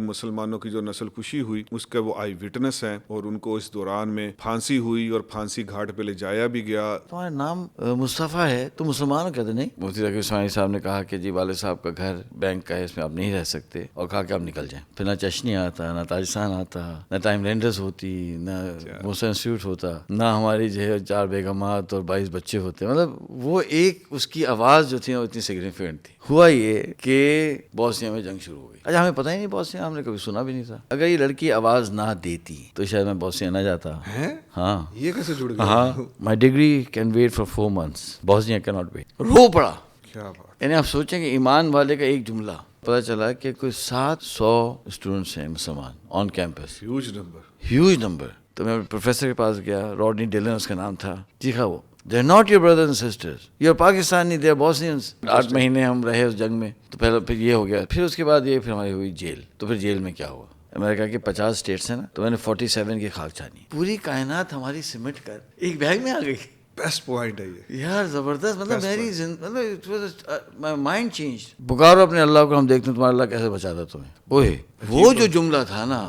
مسلمانوں کی جو نسل کشی ہوئی اس کا وہ آئی وٹنس ہیں، اور ان کو اس دوران میں پھانسی ہوئی اور پھانسی گھاٹ پہ لے جایا بھی گیا. تمہارا نام مصطفیٰ ہے تو مسلمان کہتے نہیں. مفتی ذکیر اسماعیلی صاحب نے کہا کہ جی والد صاحب کا گھر بینک کا ہے، اس میں آپ نہیں رہ سکتے، اور کہا کہ آپ نکل جائیں. پھر نہ چشنی آتا، نہ تاجستان آتا، نہ ٹائم لینڈرز ہوتی، نہ موسا انسٹیٹیوٹ ہوتا، نہ ہماری جو ہے 4 بیگمات اور 22 بچے ہوتے. مطلب وہ ایک اس کی آواز جو تھی وہ اتنی سگنیفیکنٹ تھی. ہوا یہ کہ بوسنیا میں جنگ شروع ہو گئی. اچھا ہمیں پتہ ہی نہیں بوسنیا، ہم نے کبھی سنا بھی نہیں تھا. اگر یہ لڑکی آواز نہ دیتی تو شاید میں بوسنیا نہ جاتا. ہاں یہ کیسے جڑ گیا؟ ہاں، my degree can wait for 4 months، Bosnia can not wait. رو پڑا. کیا بات. یعنی آپ سوچیں کہ ایمان والے کا ایک جملہ. پتہ چلا کہ کوئی 700 اسٹوڈنٹس ہیں مسلمان آن کیمپس. Huge number. تو میں پروفیسر کے پاس گیا، راڈنی ڈیلن اس کا نام تھا. چیخا وہ، they are not your brothers and sisters, you are Pakistani, they are Bosnians. 8 مہینے ہم رہے اس جنگ میں. تو پھر یہ ہو گیا. پھر اس کے بعد یہ پھر ہماری ہوئی جیل. تو پھر جیل میں کیا ہوا؟ امریکہ کے 50 اسٹیٹس ہیں نا، تو میں نے 47 کی خاک چھانی. پوری کائنات ہماری سمٹ کر ایک بیگ میں آ گئی. بیسٹ پوائنٹ ہے یہ یار، زبردست. مطلب میری مطلب مائنڈ چینج. پکارو اپنے اللہ کو، ہم دیکھتے ہیں تمہارا اللہ کیسے بچاتا تمہیں. اوہ وہ جو جملہ تھا نا،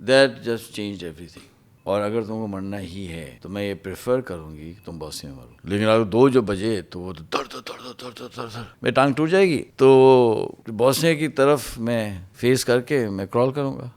that just change every thing. اور اگر تم کو مرنا ہی ہے تو میں یہ پریفر کروں گی کہ تم بوسنیا میں مرو. لیکن اگر 2 جو بجے تو وہ در میری ٹانگ ٹوٹ جائے گی. تو بوسنیا کی طرف میں فیس کر کے میں کرال کروں گا.